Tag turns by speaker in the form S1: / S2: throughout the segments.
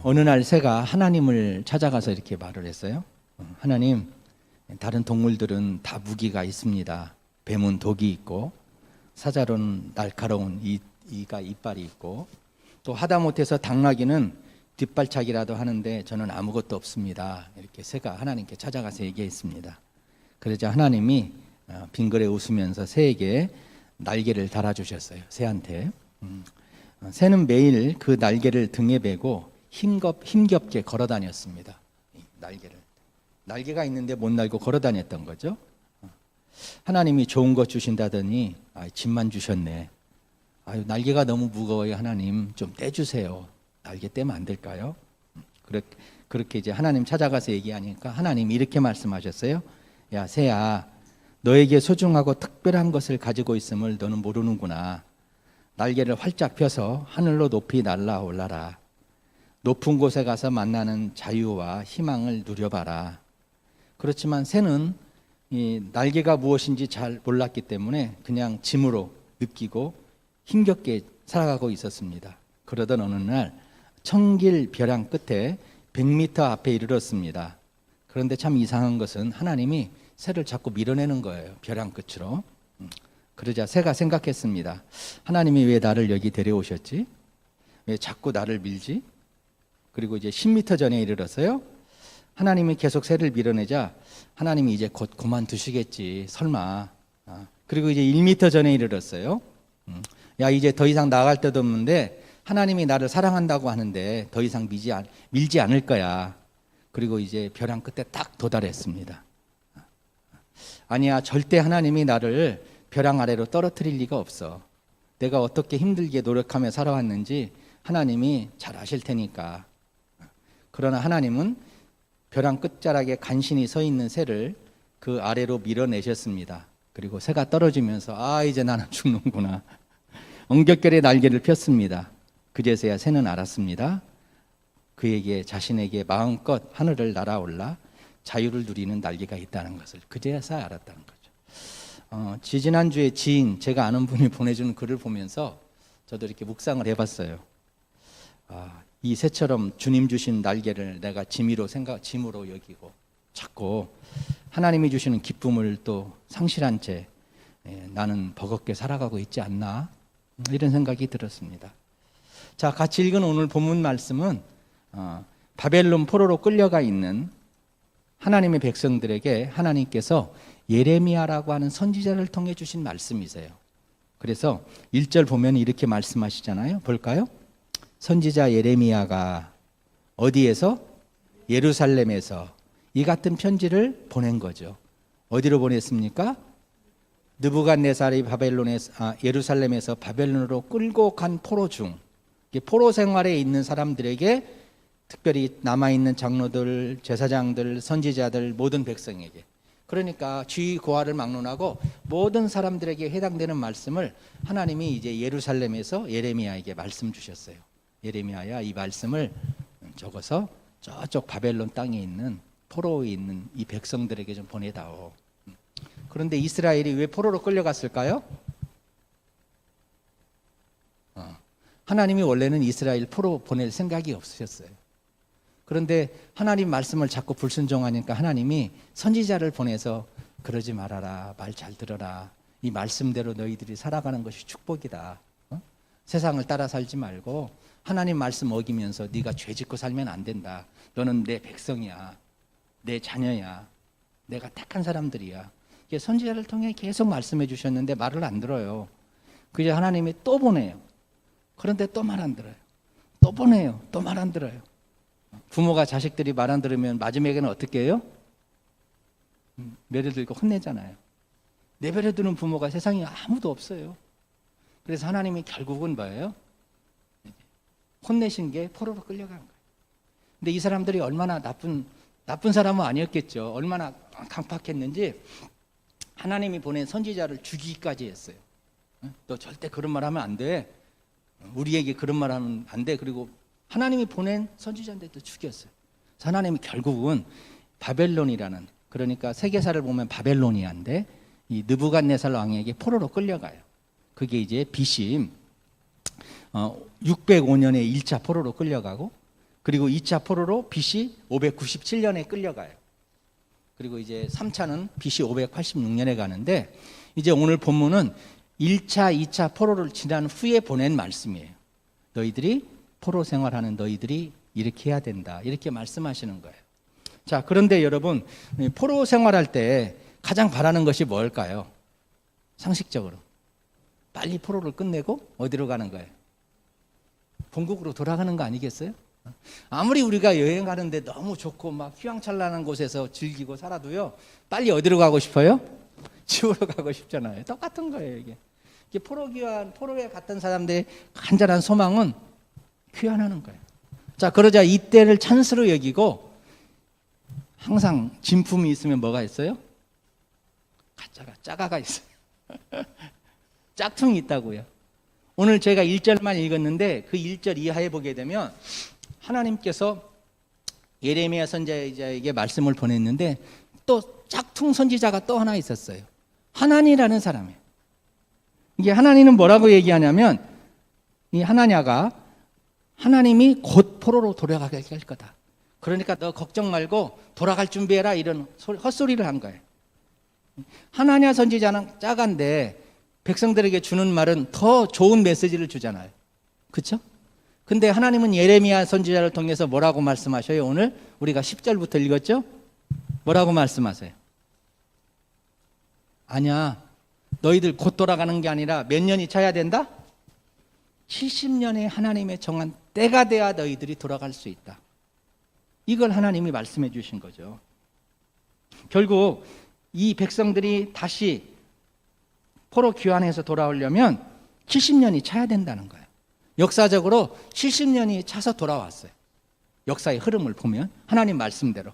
S1: 어느 날 새가 하나님을 찾아가서 이렇게 말을 했어요. 하나님, 다른 동물들은 다 무기가 있습니다. 뱀은 독이 있고, 사자로는 날카로운 이가 이빨이 있고, 또 하다못해서 당나귀는 뒷발차기라도 하는데 저는 아무것도 없습니다. 이렇게 새가 하나님께 찾아가서 얘기했습니다. 그러자 하나님이 빙그레 웃으면서 새에게 날개를 달아주셨어요. 새한테. 새는 매일 그 날개를 등에 메고 힘겹게 걸어 다녔습니다. 날개가 있는데 못 날고 걸어 다녔던 거죠. 하나님이 좋은 것 주신다더니 짐만 주셨네. 날개가 너무 무거워요. 하나님 좀 떼주세요. 날개 떼면 안 될까요? 그렇게 이제 하나님 찾아가서 얘기하니까 하나님이 이렇게 말씀하셨어요. 야 새야, 너에게 소중하고 특별한 것을 가지고 있음을 너는 모르는구나. 날개를 활짝 펴서 하늘로 높이 날아올라라. 높은 곳에 가서 만나는 자유와 희망을 누려봐라. 그렇지만 새는 이 날개가 무엇인지 잘 몰랐기 때문에 그냥 짐으로 느끼고 힘겹게 살아가고 있었습니다. 그러던 어느 날 청길 벼랑 끝에 100m 앞에 이르렀습니다. 그런데 참 이상한 것은 하나님이 새를 자꾸 밀어내는 거예요. 벼랑 끝으로. 그러자 새가 생각했습니다. 하나님이 왜 나를 여기 데려오셨지? 왜 자꾸 나를 밀지? 그리고 이제 10m 전에 이르렀어요. 하나님이 계속 새를 밀어내자 하나님이 이제 곧 그만두시겠지. 설마. 그리고 이제 1m 전에 이르렀어요. 야 이제 더 이상 나갈 데도 없는데 하나님이 나를 사랑한다고 하는데 더 이상 밀지 않을 거야. 그리고 이제 벼랑 끝에 딱 도달했습니다. 아니야, 절대 하나님이 나를 벼랑 아래로 떨어뜨릴 리가 없어. 내가 어떻게 힘들게 노력하며 살아왔는지 하나님이 잘 아실 테니까. 그러나 하나님은 벼랑 끝자락에 간신히 서 있는 새를 그 아래로 밀어내셨습니다. 그리고 새가 떨어지면서 이제 나는 죽는구나. 엉겹결에 날개를 폈습니다. 그제서야 새는 알았습니다. 그에게 자신에게 마음껏 하늘을 날아올라 자유를 누리는 날개가 있다는 것을 그제서야 알았다는 거죠. 지지난주에 지인, 제가 아는 분이 보내준 글을 보면서 저도 이렇게 묵상을 해봤어요. 이 새처럼 주님 주신 날개를 내가 짐으로 여기고 자꾸 하나님이 주시는 기쁨을 또 상실한 채 나는 버겁게 살아가고 있지 않나, 이런 생각이 들었습니다. 자, 같이 읽은 오늘 본문 말씀은 바벨론 포로로 끌려가 있는 하나님의 백성들에게 하나님께서 예레미야라고 하는 선지자를 통해 주신 말씀이세요. 그래서 1절 보면 이렇게 말씀하시잖아요. 볼까요? 선지자 예레미야가 어디에서? 예루살렘에서 이 같은 편지를 보낸 거죠. 어디로 보냈습니까? 느부갓네살이 예루살렘에서 바벨론으로 끌고 간 포로 중, 포로 생활에 있는 사람들에게, 특별히 남아있는 장로들, 제사장들, 선지자들, 모든 백성에게, 그러니까 주의 고하를 막론하고 모든 사람들에게 해당되는 말씀을 하나님이 이제 예루살렘에서 예레미야에게 말씀 주셨어요. 예레미야야, 이 말씀을 적어서 저쪽 바벨론 땅에 있는 포로에 있는 이 백성들에게 좀 보내다오. 그런데 이스라엘이 왜 포로로 끌려갔을까요? 하나님이 원래는 이스라엘 포로 보낼 생각이 없으셨어요. 그런데 하나님 말씀을 자꾸 불순종하니까 하나님이 선지자를 보내서 그러지 말아라, 말 잘 들어라, 이 말씀대로 너희들이 살아가는 것이 축복이다. 세상을 따라 살지 말고 하나님 말씀 어기면서 네가 죄 짓고 살면 안 된다. 너는 내 백성이야, 내 자녀야, 내가 택한 사람들이야. 이게 선지자를 통해 계속 말씀해 주셨는데 말을 안 들어요. 그제 하나님이 또 보내요. 그런데 또 말 안 들어요. 또 보내요. 또 말 안 들어요. 부모가 자식들이 말 안 들으면 마지막에는 어떻게 해요? 매를 들고 혼내잖아요. 내버려 두는 부모가 세상에 아무도 없어요. 그래서 하나님이 결국은 뭐예요? 혼내신 게 포로로 끌려간 거예요. 근데 이 사람들이 얼마나 나쁜 사람은 아니었겠죠. 얼마나 강팍했는지 하나님이 보낸 선지자를 죽이기까지 했어요. 너 절대 그런 말 하면 안 돼. 우리에게 그런 말 하면 안 돼. 그리고 하나님이 보낸 선지자인데도 죽였어요. 하나님이 결국은 바벨론이라는, 그러니까 세계사를 보면 바벨로니아인데 이 느부갓네살 왕에게 포로로 끌려가요. 그게 이제 BC 605년에 1차 포로로 끌려가고 그리고 2차 포로로 BC 597년에 끌려가요. 그리고 이제 3차는 BC 586년에 가는데, 이제 오늘 본문은 1차, 2차 포로를 지난 후에 보낸 말씀이에요. 너희들이 포로 생활하는 너희들이 이렇게 해야 된다, 이렇게 말씀하시는 거예요. 자, 그런데 여러분, 포로 생활할 때 가장 바라는 것이 뭘까요? 상식적으로 빨리 포로를 끝내고 어디로 가는 거예요? 본국으로 돌아가는 거 아니겠어요? 아무리 우리가 여행 가는데 너무 좋고 막 휘황찬란한 곳에서 즐기고 살아도요, 빨리 어디로 가고 싶어요? 집으로 가고 싶잖아요. 똑같은 거예요. 이게 포로에 갔던 사람들의 간절한 소망은 귀환하는 거예요. 자, 그러자 이때를 찬스로 여기고, 항상 진품이 있으면 뭐가 있어요? 가짜가, 짜가가 있어요. 짝퉁이 있다고요. 오늘 제가 1절만 읽었는데 그 1절 이하에 보게 되면 하나님께서 예레미야 선지자에게 말씀을 보냈는데, 또 짝퉁 선지자가 또 하나 있었어요. 하나니라는 사람이에요. 이게 하나니는 뭐라고 얘기하냐면, 이 하나냐가 하나님이 곧 포로로 돌아가게 할 거다, 그러니까 너 걱정 말고 돌아갈 준비해라, 이런 헛소리를 한 거예요. 하나냐 선지자는 짜간데 백성들에게 주는 말은 더 좋은 메시지를 주잖아요. 그렇죠? 근데 하나님은 예레미야 선지자를 통해서 뭐라고 말씀하셔요? 오늘 우리가 10절부터 읽었죠? 뭐라고 말씀하세요? 아니야, 너희들 곧 돌아가는 게 아니라 몇 년이 차야 된다? 70년에 하나님의 정한 때가 돼야 너희들이 돌아갈 수 있다. 이걸 하나님이 말씀해 주신 거죠. 결국 이 백성들이 다시 포로 귀환해서 돌아오려면 70년이 차야 된다는 거예요. 역사적으로 70년이 차서 돌아왔어요. 역사의 흐름을 보면 하나님 말씀대로.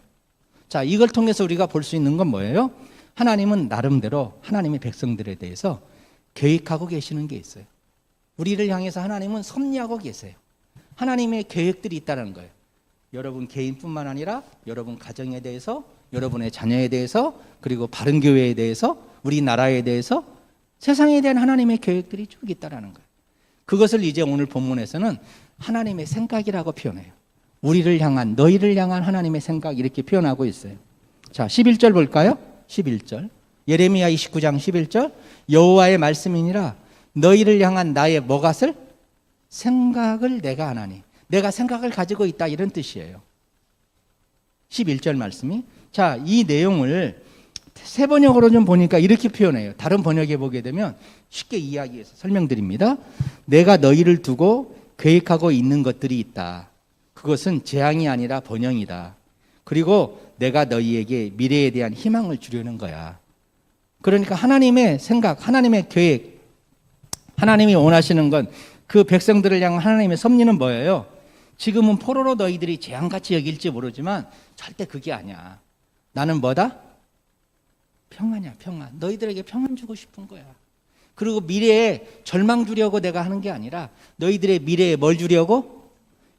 S1: 자, 이걸 통해서 우리가 볼 수 있는 건 뭐예요? 하나님은 나름대로 하나님의 백성들에 대해서 계획하고 계시는 게 있어요. 우리를 향해서 하나님은 섭리하고 계세요. 하나님의 계획들이 있다는 거예요. 여러분 개인뿐만 아니라 여러분 가정에 대해서, 여러분의 자녀에 대해서, 그리고 바른교회에 대해서, 우리나라에 대해서, 세상에 대한 하나님의 계획들이 쭉 있다는 거예요. 그것을 이제 오늘 본문에서는 하나님의 생각이라고 표현해요. 우리를 향한, 너희를 향한 하나님의 생각, 이렇게 표현하고 있어요. 자, 11절 볼까요? 11절. 예레미야 29장 11절. 여호와의 말씀이니라 너희를 향한 나의 뭐갓을? 생각을 내가 아나니. 내가 생각을 가지고 있다, 이런 뜻이에요. 11절 말씀이. 자, 이 내용을 새 번역으로 좀 보니까 이렇게 표현해요. 다른 번역에 보게 되면 쉽게 이야기해서 설명드립니다. 내가 너희를 두고 계획하고 있는 것들이 있다. 그것은 재앙이 아니라 번영이다. 그리고 내가 너희에게 미래에 대한 희망을 주려는 거야. 그러니까 하나님의 생각, 하나님의 계획, 하나님이 원하시는 건, 그 백성들을 향한 하나님의 섭리는 뭐예요? 지금은 포로로 너희들이 재앙같이 여길지 모르지만 절대 그게 아니야. 나는 뭐다? 평안이야, 평안. 너희들에게 평안 주고 싶은 거야. 그리고 미래에 절망 주려고 내가 하는 게 아니라 너희들의 미래에 뭘 주려고?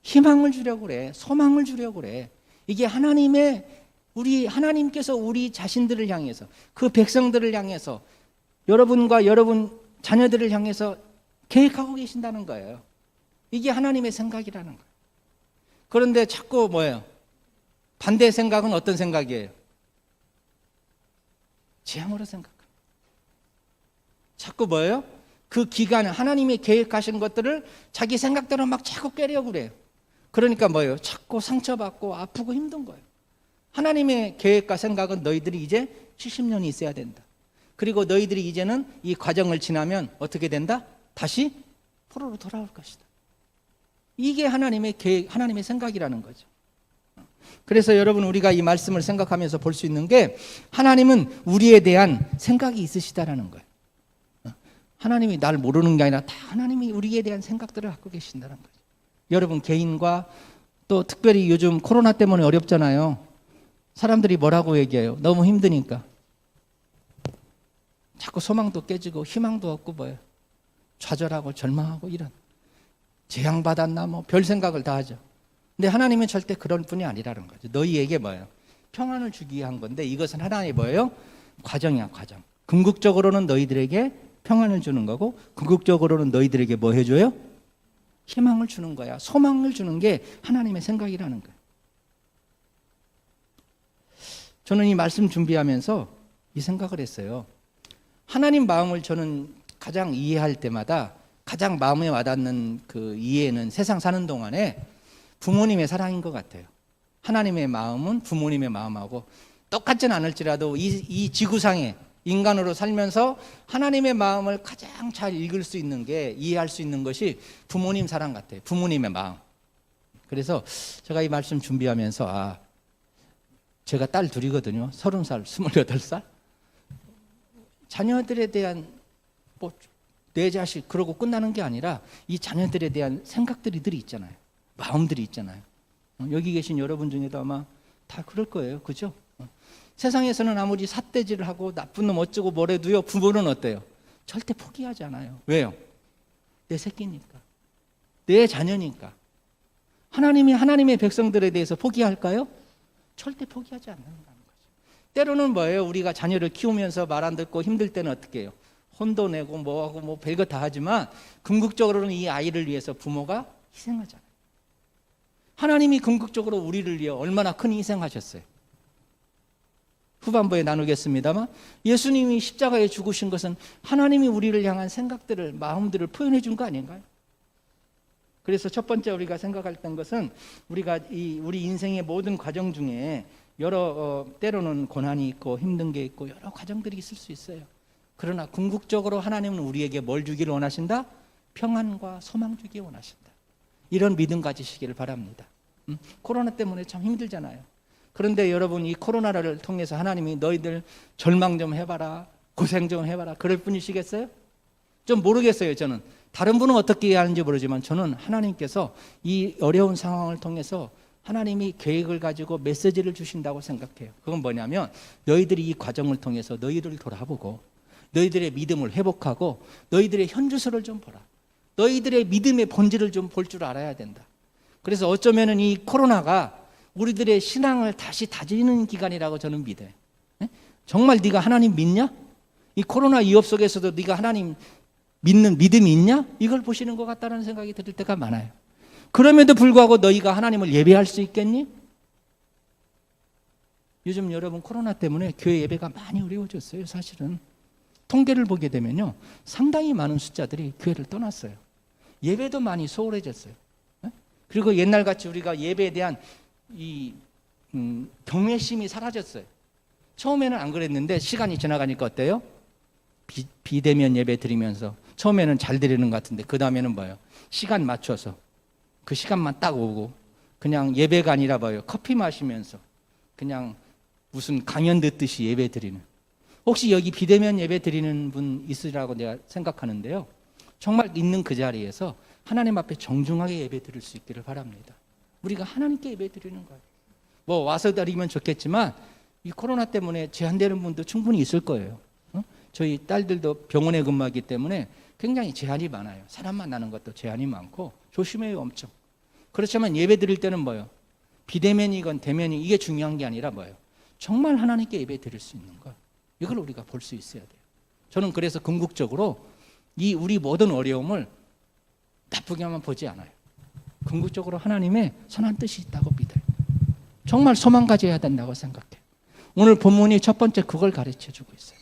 S1: 희망을 주려고 그래. 소망을 주려고 그래. 이게 하나님께서 우리 자신들을 향해서, 그 백성들을 향해서, 여러분과 여러분 자녀들을 향해서 계획하고 계신다는 거예요. 이게 하나님의 생각이라는 거예요. 그런데 자꾸 뭐예요? 반대 생각은 어떤 생각이에요? 재앙으로 생각합니다. 자꾸 뭐예요? 그 기간에 하나님이 계획하신 것들을 자기 생각대로 막 자꾸 깨려고 그래요. 그러니까 뭐예요? 자꾸 상처받고 아프고 힘든 거예요. 하나님의 계획과 생각은 너희들이 이제 70년이 있어야 된다. 그리고 너희들이 이제는 이 과정을 지나면 어떻게 된다? 다시 포로로 돌아올 것이다. 이게 하나님의 계획, 하나님의 생각이라는 거죠. 그래서 여러분, 우리가 이 말씀을 생각하면서 볼 수 있는 게, 하나님은 우리에 대한 생각이 있으시다라는 거예요. 하나님이 날 모르는 게 아니라 다 하나님이 우리에 대한 생각들을 갖고 계신다는 거죠. 여러분 개인과, 또 특별히 요즘 코로나 때문에 어렵잖아요. 사람들이 뭐라고 얘기해요? 너무 힘드니까. 자꾸 소망도 깨지고 희망도 없고 뭐예요? 좌절하고 절망하고, 이런 재앙받았나 뭐 별 생각을 다 하죠. 근데 하나님은 절대 그런 분이 아니라는 거죠. 너희에게 뭐예요? 평안을 주기 위한 건데, 이것은 하나님의 뭐예요? 과정이야, 과정. 궁극적으로는 너희들에게 평안을 주는 거고, 궁극적으로는 너희들에게 뭐 해줘요? 희망을 주는 거야. 소망을 주는 게 하나님의 생각이라는 거예요. 저는 이 말씀 준비하면서 이 생각을 했어요. 하나님 마음을 저는 가장 이해할 때마다 가장 마음에 와닿는 그 이해는 세상 사는 동안에 부모님의 사랑인 것 같아요. 하나님의 마음은 부모님의 마음하고 똑같진 않을지라도 이 지구상에 인간으로 살면서 하나님의 마음을 가장 잘 읽을 수 있는 게, 이해할 수 있는 것이 부모님 사랑 같아요. 부모님의 마음. 그래서 제가 이 말씀 준비하면서 제가 딸 둘이거든요. 30살, 28살. 자녀들에 대한 내 자식 그러고 끝나는 게 아니라 이 자녀들에 대한 생각들이 있잖아요. 마음들이 있잖아요. 여기 계신 여러분 중에도 아마 다 그럴 거예요. 그죠? 세상에서는 아무리 삿대질을 하고 나쁜 놈 어쩌고 뭐래도요, 부모는 어때요? 절대 포기하지 않아요. 왜요? 내 새끼니까, 내 자녀니까. 하나님이 하나님의 백성들에 대해서 포기할까요? 절대 포기하지 않는다는 거죠. 때로는 뭐예요? 우리가 자녀를 키우면서 말 안 듣고 힘들 때는 어떻게 해요? 혼도 내고 뭐하고 뭐 별거 다 하지만 궁극적으로는 이 아이를 위해서 부모가 희생하잖아요. 하나님이 궁극적으로 우리를 위해 얼마나 큰 희생하셨어요. 후반부에 나누겠습니다만 예수님이 십자가에 죽으신 것은 하나님이 우리를 향한 생각들을, 마음들을 표현해 준 거 아닌가요? 그래서 첫 번째 우리가 생각할 것은 우리가 우리 인생의 모든 과정 중에 여러 때로는 고난이 있고 힘든 게 있고 여러 과정들이 있을 수 있어요. 그러나 궁극적으로 하나님은 우리에게 뭘 주기를 원하신다? 평안과 소망 주기 원하신다. 이런 믿음 가지시기를 바랍니다. 코로나 때문에 참 힘들잖아요. 그런데 여러분, 이 코로나를 통해서 하나님이 너희들 절망 좀 해봐라, 고생 좀 해봐라, 그럴 뿐이시겠어요? 좀 모르겠어요. 저는 다른 분은 어떻게 이해하는지 모르지만 저는 하나님께서 이 어려운 상황을 통해서 하나님이 계획을 가지고 메시지를 주신다고 생각해요. 그건 뭐냐면 너희들이 이 과정을 통해서 너희들을 돌아보고 너희들의 믿음을 회복하고 너희들의 현주소를 좀 보라. 너희들의 믿음의 본질을 좀 볼 줄 알아야 된다. 그래서 어쩌면은 이 코로나가 우리들의 신앙을 다시 다지는 기간이라고 저는 믿어요. 정말 네가 하나님 믿냐? 이 코로나 위협 속에서도 네가 하나님 믿는 믿음이 있냐? 이걸 보시는 것 같다는 생각이 들 때가 많아요. 그럼에도 불구하고 너희가 하나님을 예배할 수 있겠니? 요즘 여러분 코로나 때문에 교회 예배가 많이 어려워졌어요. 사실은 통계를 보게 되면요, 상당히 많은 숫자들이 교회를 떠났어요. 예배도 많이 소홀해졌어요. 그리고 옛날같이 우리가 예배에 대한 이 경외심이 사라졌어요. 처음에는 안 그랬는데 시간이 지나가니까 어때요? 비대면 예배 드리면서 처음에는 잘 드리는 것 같은데 그 다음에는 뭐예요? 시간 맞춰서 그 시간만 딱 오고 그냥 예배가 아니라 뭐예요? 커피 마시면서 그냥 무슨 강연 듣듯이 예배 드리는. 혹시 여기 비대면 예배 드리는 분 있으리라고 내가 생각하는데요, 정말 있는 그 자리에서 하나님 앞에 정중하게 예배 드릴 수 있기를 바랍니다. 우리가 하나님께 예배 드리는 거예요. 뭐 와서 드리면 좋겠지만 이 코로나 때문에 제한되는 분도 충분히 있을 거예요. 저희 딸들도 병원에 근무하기 때문에 굉장히 제한이 많아요. 사람 만나는 것도 제한이 많고 조심해요, 엄청. 그렇지만 예배 드릴 때는 뭐예요? 비대면이건 대면이 이게 중요한 게 아니라 뭐예요? 정말 하나님께 예배 드릴 수 있는 것, 이걸 우리가 볼 수 있어야 돼요. 저는 그래서 궁극적으로 이 우리 모든 어려움을 나쁘게만 보지 않아요. 궁극적으로 하나님의 선한 뜻이 있다고 믿어요. 정말 소망 가져야 된다고 생각해요. 오늘 본문이 첫 번째 그걸 가르쳐주고 있어요.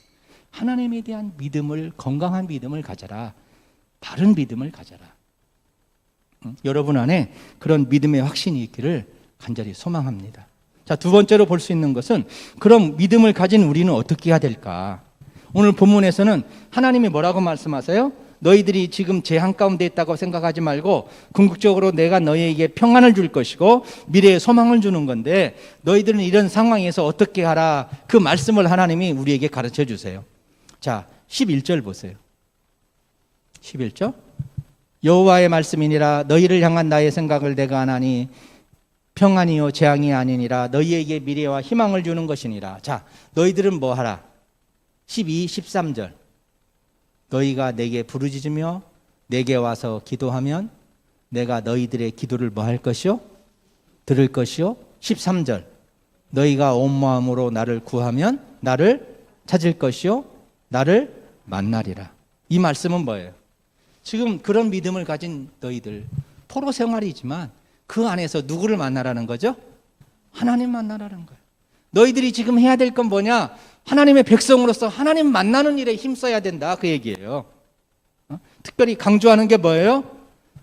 S1: 하나님에 대한 믿음을, 건강한 믿음을 가져라. 바른 믿음을 가져라. 여러분 안에 그런 믿음의 확신이 있기를 간절히 소망합니다. 자, 두 번째로 볼 수 있는 것은 그럼 믿음을 가진 우리는 어떻게 해야 될까? 오늘 본문에서는 하나님이 뭐라고 말씀하세요? 너희들이 지금 재앙 가운데 있다고 생각하지 말고 궁극적으로 내가 너희에게 평안을 줄 것이고 미래의 소망을 주는 건데 너희들은 이런 상황에서 어떻게 하라, 그 말씀을 하나님이 우리에게 가르쳐 주세요. 자, 11절 보세요. 11절. 여호와의 말씀이니라 너희를 향한 나의 생각을 내가 아나니 평안이요 재앙이 아니니라 너희에게 미래와 희망을 주는 것이니라. 자, 너희들은 뭐 하라? 12, 13절. 너희가 내게 부르짖으며 내게 와서 기도하면 내가 너희들의 기도를 뭐 할 것이요? 들을 것이요. 13절. 너희가 온 마음으로 나를 구하면 나를 찾을 것이요 나를 만나리라. 이 말씀은 뭐예요? 지금 그런 믿음을 가진 너희들, 포로 생활이지만 그 안에서 누구를 만나라는 거죠? 하나님 만나라는 거예요. 너희들이 지금 해야 될 건 뭐냐? 하나님의 백성으로서 하나님 만나는 일에 힘써야 된다, 그 얘기예요. 특별히 강조하는 게 뭐예요?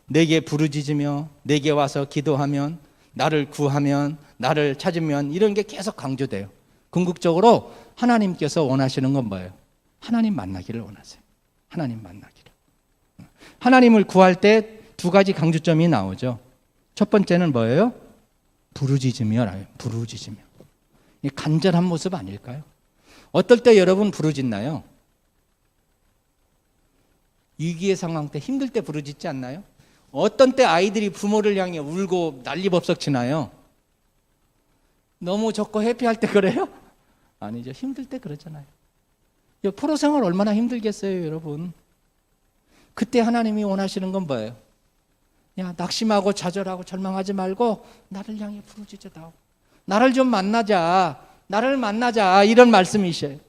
S1: 내게 부르짖으며 내게 와서 기도하면, 나를 구하면, 나를 찾으면, 이런 게 계속 강조돼요. 궁극적으로 하나님께서 원하시는 건 뭐예요? 하나님 만나기를 원하세요. 하나님 만나기를. 하나님을 구할 때 두 가지 강조점이 나오죠. 첫 번째는 뭐예요? 부르짖으며라요. 부르짖으며. 이 간절한 모습 아닐까요? 어떨 때 여러분 부르짖나요? 위기의 상황 때, 힘들 때 부르짖지 않나요? 어떤 때 아이들이 부모를 향해 울고 난리법석 치나요? 너무 좋고 해피할 때 그래요? 아니죠. 힘들 때 그러잖아요. 프로 생활 얼마나 힘들겠어요, 여러분. 그때 하나님이 원하시는 건 뭐예요? 야, 낙심하고 좌절하고 절망하지 말고 나를 향해 부르짖어다오. 나를 좀 만나자. 나를 만나자. 이런 말씀이셔요.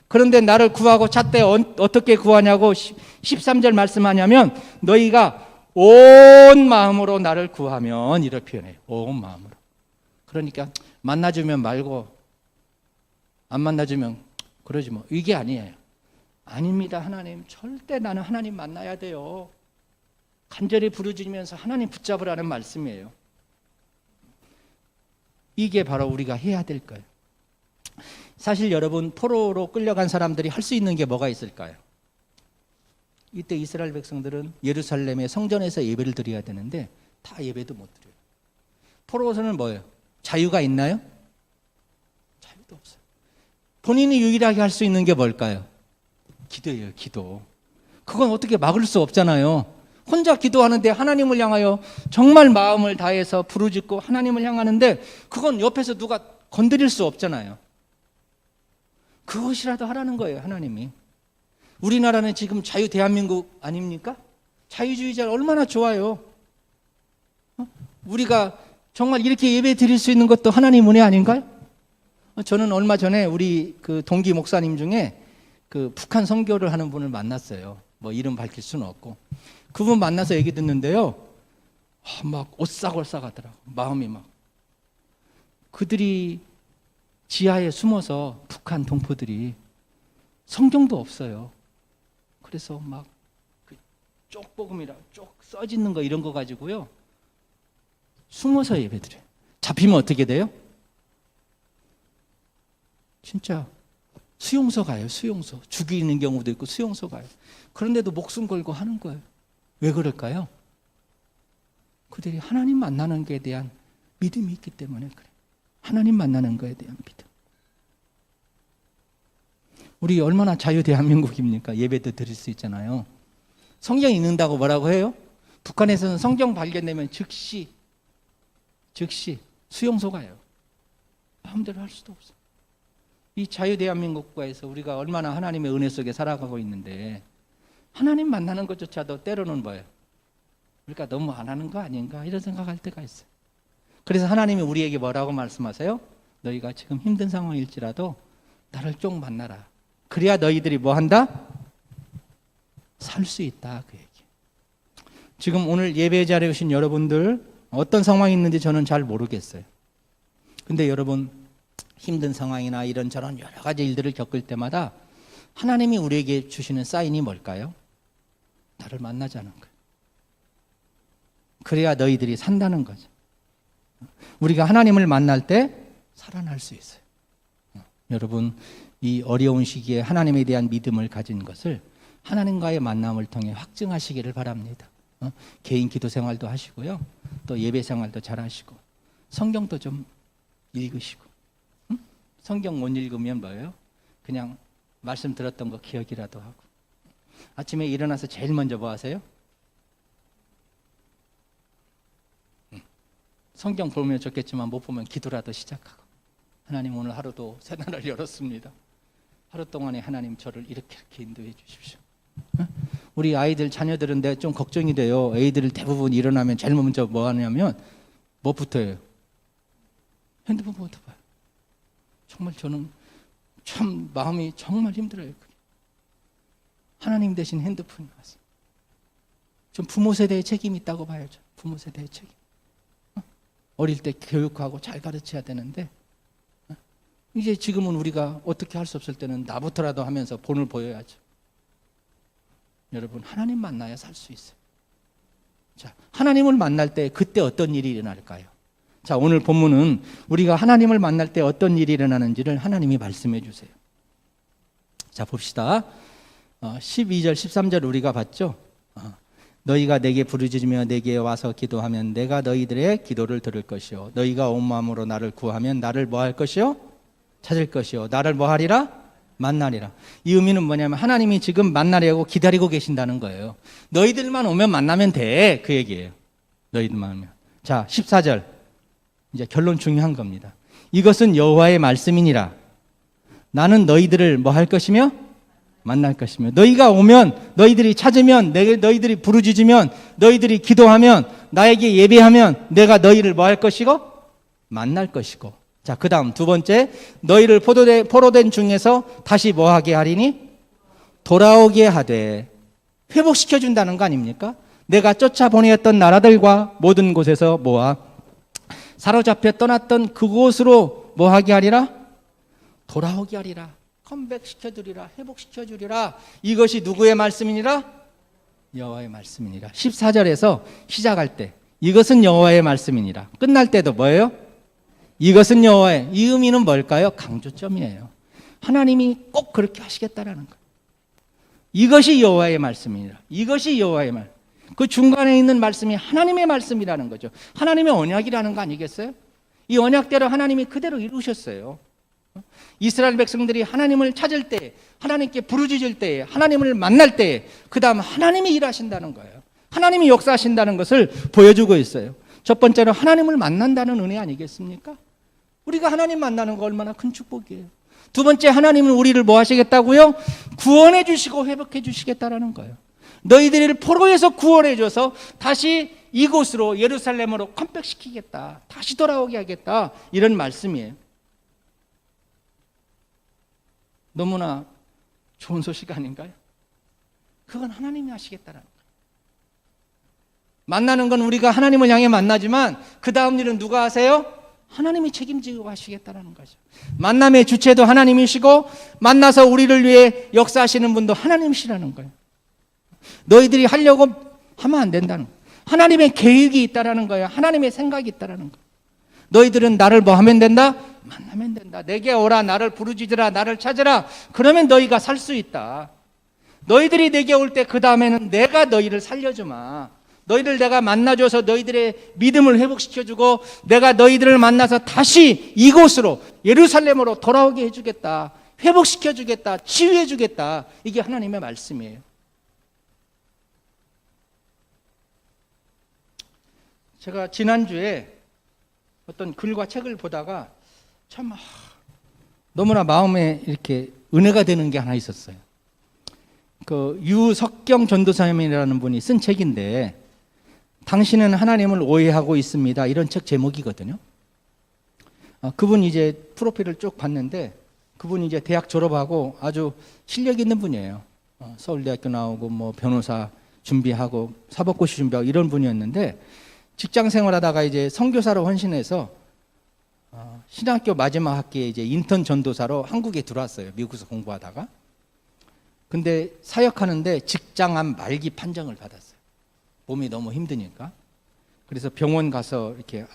S1: 그런데 나를 구하고 찾되 어떻게 구하냐고 13절 말씀하냐면, 너희가 온 마음으로 나를 구하면, 이렇게 표현해요. 온 마음으로. 그러니까 만나주면 말고 안 만나주면 그러지 뭐, 이게 아니에요. 아닙니다. 하나님, 절대 나는 하나님 만나야 돼요. 간절히 부르짖으면서 하나님 붙잡으라는 말씀이에요. 이게 바로 우리가 해야 될 거예요. 사실 여러분, 포로로 끌려간 사람들이 할 수 있는 게 뭐가 있을까요? 이때 이스라엘 백성들은 예루살렘의 성전에서 예배를 드려야 되는데 다 예배도 못 드려요. 포로로서는 뭐예요? 자유가 있나요? 자유도 없어요. 본인이 유일하게 할 수 있는 게 뭘까요? 기도예요, 기도. 그건 어떻게 막을 수 없잖아요. 혼자 기도하는데 하나님을 향하여 정말 마음을 다해서 부르짖고 하나님을 향하는데 그건 옆에서 누가 건드릴 수 없잖아요. 그것이라도 하라는 거예요, 하나님이. 우리나라는 지금 자유 대한민국 아닙니까? 자유주의자 얼마나 좋아요. 우리가 정말 이렇게 예배 드릴 수 있는 것도 하나님 은혜 아닌가요? 저는 얼마 전에 우리 그 동기 목사님 중에 그 북한 선교를 하는 분을 만났어요. 뭐 이름 밝힐 수는 없고. 그분 만나서 얘기 듣는데요. 막 오싹오싹하더라고. 마음이 막. 그들이 지하에 숨어서 북한 동포들이 성경도 없어요. 그래서 막 그 쪽복음이라 쪽 써짓는 거 이런 거 가지고요. 숨어서 예배드려요. 잡히면 어떻게 돼요? 진짜 수용소 가요. 수용소. 죽이는 경우도 있고 수용소 가요. 그런데도 목숨 걸고 하는 거예요. 왜 그럴까요? 그들이 하나님 만나는 것에 대한 믿음이 있기 때문에 그래요. 하나님 만나는 것에 대한 믿음. 우리 얼마나 자유 대한민국입니까? 예배도 드릴 수 있잖아요. 성경 읽는다고 뭐라고 해요? 북한에서는 성경 발견되면 즉시 수용소 가요. 마음대로 할 수도 없어요. 이 자유 대한민국과에서 우리가 얼마나 하나님의 은혜 속에 살아가고 있는데 하나님 만나는 것조차도 때로는 뭐예요? 우리가 너무 안 하는 거 아닌가 이런 생각할 때가 있어요. 그래서 하나님이 우리에게 뭐라고 말씀하세요? 너희가 지금 힘든 상황일지라도 나를 쭉 만나라. 그래야 너희들이 뭐 한다? 살 수 있다, 그 얘기. 지금 오늘 예배 자리에 오신 여러분들 어떤 상황이 있는지 저는 잘 모르겠어요. 근데 여러분 힘든 상황이나 이런저런 여러 가지 일들을 겪을 때마다 하나님이 우리에게 주시는 사인이 뭘까요? 나를 만나자는 거예요. 그래야 너희들이 산다는 거죠. 우리가 하나님을 만날 때 살아날 수 있어요. 여러분, 이 어려운 시기에 하나님에 대한 믿음을 가진 것을 하나님과의 만남을 통해 확증하시기를 바랍니다. 개인 기도 생활도 하시고요. 또 예배 생활도 잘 하시고 성경도 좀 읽으시고. 성경 못 읽으면 뭐예요? 그냥 말씀 들었던 거 기억이라도 하고. 아침에 일어나서 제일 먼저 뭐 하세요? 성경 보면 좋겠지만 못 보면 기도라도 시작하고. 하나님 오늘 하루도 새날을 열었습니다. 하루 동안에 하나님 저를 이렇게 인도해 주십시오. 우리 아이들 자녀들은 좀 걱정이 돼요. 애들을 대부분 일어나면 제일 먼저 뭐 하냐면 뭐부터 해요? 핸드폰부터 봐요. 정말 저는 참 마음이 정말 힘들어요. 하나님 대신 핸드폰이 왔어요. 좀 부모 세대에 책임이 있다고 봐야죠. 부모 세대의 책임. 어릴 때 교육하고 잘 가르쳐야 되는데 이제 지금은 우리가 어떻게 할 수 없을 때는 나부터라도 하면서 본을 보여야죠. 여러분, 하나님 만나야 살 수 있어요. 자, 하나님을 만날 때 그때 어떤 일이 일어날까요? 자, 오늘 본문은 우리가 하나님을 만날 때 어떤 일이 일어나는지를 하나님이 말씀해 주세요. 자, 봅시다. 12절 13절 우리가 봤죠. 너희가 내게 부르짖으며 내게 와서 기도하면 내가 너희들의 기도를 들을 것이요 너희가 온 마음으로 나를 구하면 나를 뭐 할 것이요? 찾을 것이요 나를 뭐 하리라? 만나리라. 이 의미는 뭐냐면 하나님이 지금 만나려고 기다리고 계신다는 거예요. 너희들만 오면 만나면 돼, 그 얘기예요. 너희들만 오면. 자, 14절 이제 결론 중요한 겁니다. 이것은 여호와의 말씀이니라. 나는 너희들을 뭐 할 것이며 만날 것이며 너희가 오면, 너희들이 찾으면, 너희들이 부르짖으면, 너희들이 기도하면, 나에게 예배하면 내가 너희를 뭐 할 것이고 만날 것이고. 자, 그 다음 두 번째, 너희를 포로된 중에서 다시 뭐 하게 하리니? 돌아오게 하되. 회복시켜준다는 거 아닙니까? 내가 쫓아보내었던 나라들과 모든 곳에서 모아 사로잡혀 떠났던 그곳으로 뭐 하게 하리라? 돌아오게 하리라. 컴백시켜주리라. 회복시켜주리라. 이것이 누구의 말씀이니라? 여호와의 말씀이니라. 14절에서 시작할 때 이것은 여호와의 말씀이니라. 끝날 때도 뭐예요? 이것은 여호와의. 이 의미는 뭘까요? 강조점이에요. 하나님이 꼭 그렇게 하시겠다라는 거예요. 이것이 여호와의 말씀이니라. 이것이 여호와의 말. 그 중간에 있는 말씀이 하나님의 말씀이라는 거죠. 하나님의 언약이라는 거 아니겠어요? 이 언약대로 하나님이 그대로 이루셨어요. 이스라엘 백성들이 하나님을 찾을 때, 하나님께 부르짖을 때, 하나님을 만날 때, 그 다음 하나님이 일하신다는 거예요. 하나님이 역사하신다는 것을 보여주고 있어요. 첫 번째로 하나님을 만난다는 은혜 아니겠습니까? 우리가 하나님 만나는 거 얼마나 큰 축복이에요. 두 번째, 하나님은 우리를 뭐 하시겠다고요? 구원해 주시고 회복해 주시겠다라는 거예요. 너희들을 포로에서 구원해 줘서 다시 이곳으로, 예루살렘으로 컴백시키겠다. 다시 돌아오게 하겠다. 이런 말씀이에요. 너무나 좋은 소식 아닌가요? 그건 하나님이 하시겠다라는 거예요. 만나는 건 우리가 하나님을 향해 만나지만 그 다음 일은 누가 하세요? 하나님이 책임지고 하시겠다라는 거죠. 만남의 주체도 하나님이시고 만나서 우리를 위해 역사하시는 분도 하나님이시라는 거예요. 너희들이 하려고 하면 안 된다는 거예요. 하나님의 계획이 있다라는 거예요. 하나님의 생각이 있다라는 거예요. 너희들은 나를 뭐 하면 된다? 만나면 된다. 내게 오라, 나를 부르짖으라, 나를 찾으라. 그러면 너희가 살 수 있다. 너희들이 내게 올 때 그 다음에는 내가 너희를 살려주마. 너희를 내가 만나줘서 너희들의 믿음을 회복시켜주고 내가 너희들을 만나서 다시 이곳으로, 예루살렘으로 돌아오게 해주겠다. 회복시켜주겠다. 치유해주겠다. 이게 하나님의 말씀이에요. 제가 지난주에 어떤 글과 책을 보다가 참 너무나 마음에 이렇게 은혜가 되는 게 하나 있었어요. 그 유석경 전도사님이라는 분이 쓴 책인데 당신은 하나님을 오해하고 있습니다. 이런 책 제목이거든요. 그분 이제 프로필을 쭉 봤는데 그분이 이제 대학 졸업하고 아주 실력 있는 분이에요. 서울대학교 나오고 뭐 변호사 준비하고 사법고시 준비하고 이런 분이었는데 직장 생활하다가 이제 선교사로 헌신해서 신학교 마지막 학기에 이제 인턴 전도사로 한국에 들어왔어요. 미국에서 공부하다가. 근데 사역하는데 직장암 말기 판정을 받았어요. 몸이 너무 힘드니까. 그래서 병원 가서 이렇게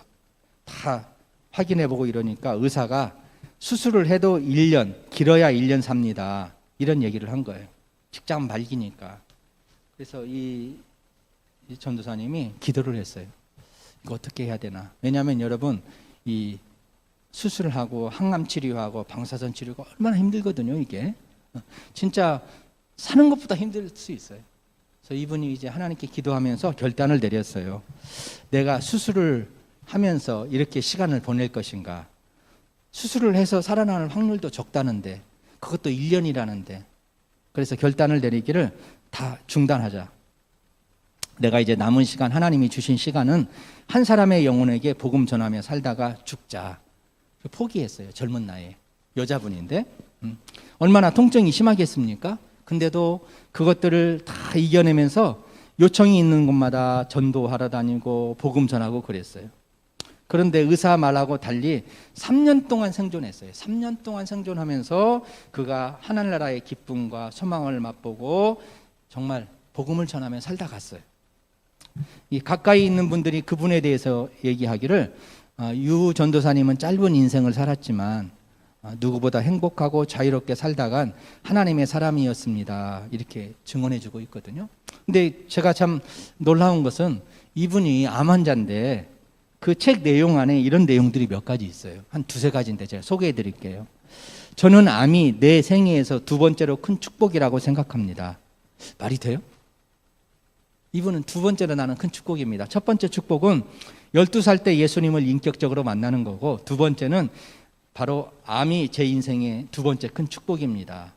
S1: 다 확인해보고 이러니까 의사가 수술을 해도 1년, 길어야 1년 삽니다. 이런 얘기를 한 거예요. 직장 말기니까. 그래서 이 전도사님이 기도를 했어요. 이거 어떻게 해야 되나. 왜냐하면 여러분 이 수술을 하고 항암 치료하고 방사선 치료가 얼마나 힘들거든요. 이게 진짜 사는 것보다 힘들 수 있어요. 그래서 이분이 이제 하나님께 기도하면서 결단을 내렸어요. 내가 수술을 하면서 이렇게 시간을 보낼 것인가. 수술을 해서 살아나는 확률도 적다는데 그것도 1년이라는데 그래서 결단을 내리기를 다 중단하자. 내가 이제 남은 시간, 하나님이 주신 시간은 한 사람의 영혼에게 복음 전하며 살다가 죽자. 포기했어요. 젊은 나이에. 여자분인데 얼마나 통증이 심하겠습니까? 근데도 그것들을 다 이겨내면서 요청이 있는 곳마다 전도하러 다니고 복음 전하고 그랬어요. 그런데 의사 말하고 달리 3년 동안 생존했어요. 3년 동안 생존하면서 그가 하늘나라의 기쁨과 소망을 맛보고 정말 복음을 전하며 살다 갔어요. 이 가까이 있는 분들이 그분에 대해서 얘기하기를 유 전도사님은 짧은 인생을 살았지만 누구보다 행복하고 자유롭게 살다간 하나님의 사람이었습니다. 이렇게 증언해 주고 있거든요. 근데 제가 참 놀라운 것은 이분이 암 환자인데 그 책 내용 안에 이런 내용들이 몇 가지 있어요. 한 두세 가지인데 제가 소개해 드릴게요. 저는 암이 내 생애에서 두 번째로 큰 축복이라고 생각합니다. 말이 돼요? 이분은 두 번째로 나는 큰 축복입니다. 첫 번째 축복은 12살 때 예수님을 인격적으로 만나는 거고, 두 번째는 바로 암이 제 인생의 두 번째 큰 축복입니다.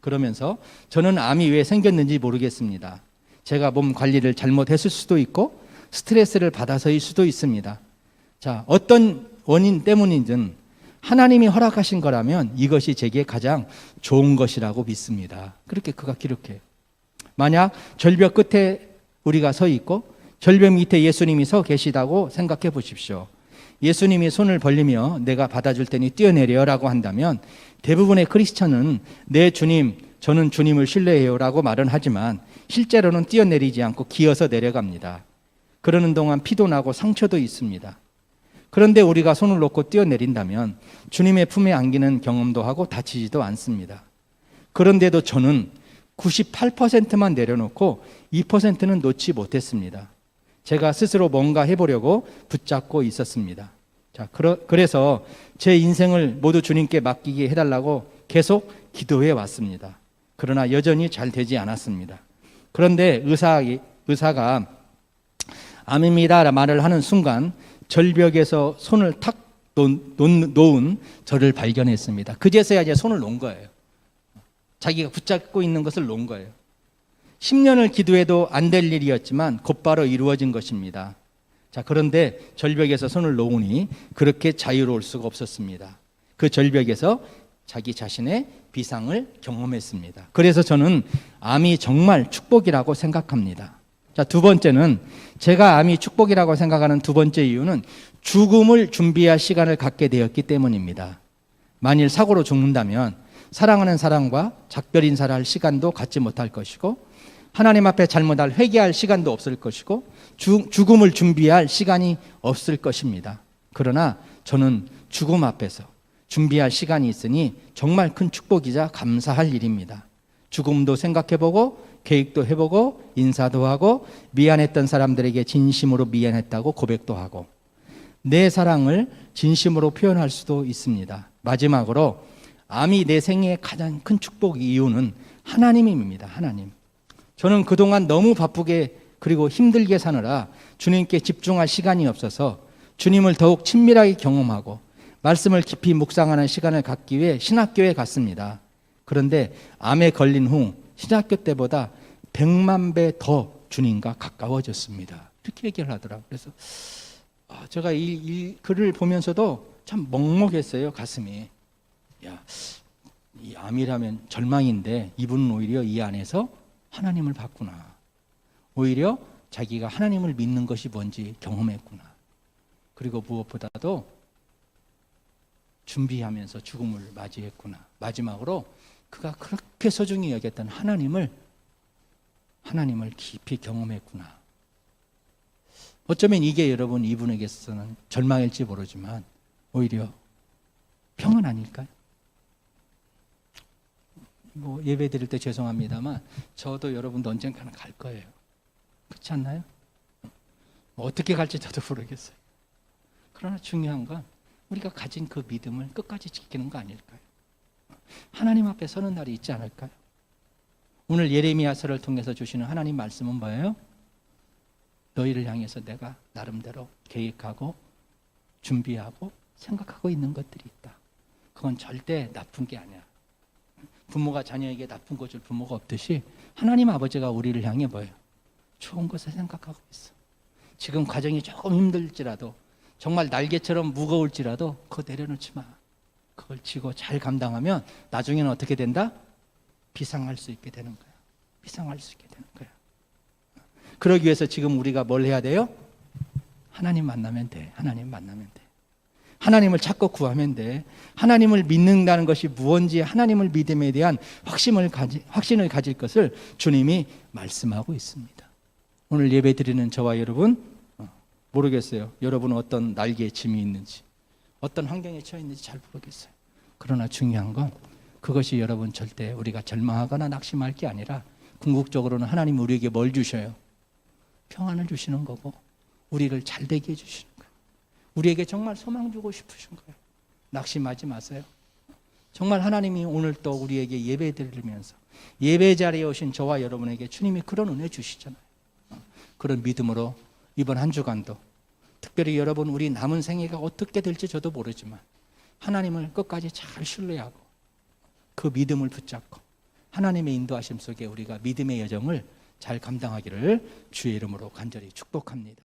S1: 그러면서 저는 암이 왜 생겼는지 모르겠습니다. 제가 몸 관리를 잘못했을 수도 있고 스트레스를 받아서일 수도 있습니다. 자, 어떤 원인 때문이든 하나님이 허락하신 거라면 이것이 제게 가장 좋은 것이라고 믿습니다. 그렇게 그가 기록해요. 만약 절벽 끝에 우리가 서 있고 절벽 밑에 예수님이 서 계시다고 생각해 보십시오. 예수님이 손을 벌리며 내가 받아줄 테니 뛰어내려라고 한다면 대부분의 크리스천은 내 주님, 저는 주님을 신뢰해요 라고 말은 하지만 실제로는 뛰어내리지 않고 기어서 내려갑니다. 그러는 동안 피도 나고 상처도 있습니다. 그런데 우리가 손을 놓고 뛰어내린다면 주님의 품에 안기는 경험도 하고 다치지도 않습니다. 그런데도 저는 98%만 내려놓고 2%는 놓지 못했습니다. 제가 스스로 뭔가 해보려고 붙잡고 있었습니다. 자, 그래서 제 인생을 모두 주님께 맡기게 해달라고 계속 기도해 왔습니다. 그러나 여전히 잘 되지 않았습니다. 그런데 의사가 암입니다 말을 하는 순간 절벽에서 손을 탁 놓은 저를 발견했습니다. 그제서야 이제 손을 놓은 거예요. 자기가 붙잡고 있는 것을 놓은 거예요. 10년을 기도해도 안 될 일이었지만 곧바로 이루어진 것입니다. 자, 그런데 절벽에서 손을 놓으니 그렇게 자유로울 수가 없었습니다. 그 절벽에서 자기 자신의 비상을 경험했습니다. 그래서 저는 암이 정말 축복이라고 생각합니다. 자, 두 번째는 제가 암이 축복이라고 생각하는 두 번째 이유는 죽음을 준비할 시간을 갖게 되었기 때문입니다. 만일 사고로 죽는다면 사랑하는 사람과 작별 인사를 할 시간도 갖지 못할 것이고 하나님 앞에 잘못할 회개할 시간도 없을 것이고 죽음을 준비할 시간이 없을 것입니다. 그러나 저는 죽음 앞에서 준비할 시간이 있으니 정말 큰 축복이자 감사할 일입니다. 죽음도 생각해보고 계획도 해보고 인사도 하고 미안했던 사람들에게 진심으로 미안했다고 고백도 하고 내 사랑을 진심으로 표현할 수도 있습니다. 마지막으로 암이 내 생애의 가장 큰 축복 이유는 하나님입니다. 하나님. 저는 그동안 너무 바쁘게 그리고 힘들게 사느라 주님께 집중할 시간이 없어서 주님을 더욱 친밀하게 경험하고 말씀을 깊이 묵상하는 시간을 갖기 위해 신학교에 갔습니다. 그런데 암에 걸린 후 신학교 때보다 100만 배 더 주님과 가까워졌습니다. 이렇게 얘기를 하더라고요. 그래서 제가 이 글을 보면서도 참 먹먹했어요. 가슴이. 야, 이 암이라면 절망인데 이분은 오히려 이 안에서 하나님을 봤구나. 오히려 자기가 하나님을 믿는 것이 뭔지 경험했구나. 그리고 무엇보다도 준비하면서 죽음을 맞이했구나. 마지막으로 그가 그렇게 소중히 여겼던 하나님을 깊이 경험했구나. 어쩌면 이게 여러분 이분에게서는 절망일지 모르지만 오히려 평안 아닐까요? 뭐 예배 드릴 때 죄송합니다만 저도 여러분도 언젠가는 갈 거예요. 그렇지 않나요? 어떻게 갈지 저도 모르겠어요. 그러나 중요한 건 우리가 가진 그 믿음을 끝까지 지키는 거 아닐까요? 하나님 앞에 서는 날이 있지 않을까요? 오늘 예레미야서를 통해서 주시는 하나님 말씀은 뭐예요? 너희를 향해서 내가 나름대로 계획하고 준비하고 생각하고 있는 것들이 있다. 그건 절대 나쁜 게 아니야. 부모가 자녀에게 나쁜 거 줄 부모가 없듯이 하나님 아버지가 우리를 향해 뭐예요? 좋은 것을 생각하고 있어. 지금 과정이 조금 힘들지라도 정말 날개처럼 무거울지라도 그거 내려놓지 마. 그걸 지고 잘 감당하면 나중에는 어떻게 된다? 비상할 수 있게 되는 거야. 비상할 수 있게 되는 거야. 그러기 위해서 지금 우리가 뭘 해야 돼요? 하나님 만나면 돼. 하나님 만나면 돼. 하나님을 찾고 구하면 돼. 하나님을 믿는다는 것이 무언지 하나님을 믿음에 대한 확신을 가질 것을 주님이 말씀하고 있습니다. 오늘 예배 드리는 저와 여러분, 모르겠어요. 여러분은 어떤 날개에 짐이 있는지, 어떤 환경에 처해 있는지 잘 모르겠어요. 그러나 중요한 건 그것이 여러분 절대 우리가 절망하거나 낙심할 게 아니라 궁극적으로는 하나님 우리에게 뭘 주셔요? 평안을 주시는 거고 우리를 잘되게 해주시는 거예요. 우리에게 정말 소망 주고 싶으신 거예요. 낙심하지 마세요. 정말 하나님이 오늘 또 우리에게 예배 드리면서 예배 자리에 오신 저와 여러분에게 주님이 그런 은혜 주시잖아요. 그런 믿음으로 이번 한 주간도 특별히 여러분 우리 남은 생애가 어떻게 될지 저도 모르지만 하나님을 끝까지 잘 신뢰하고 그 믿음을 붙잡고 하나님의 인도하심 속에 우리가 믿음의 여정을 잘 감당하기를 주의 이름으로 간절히 축복합니다.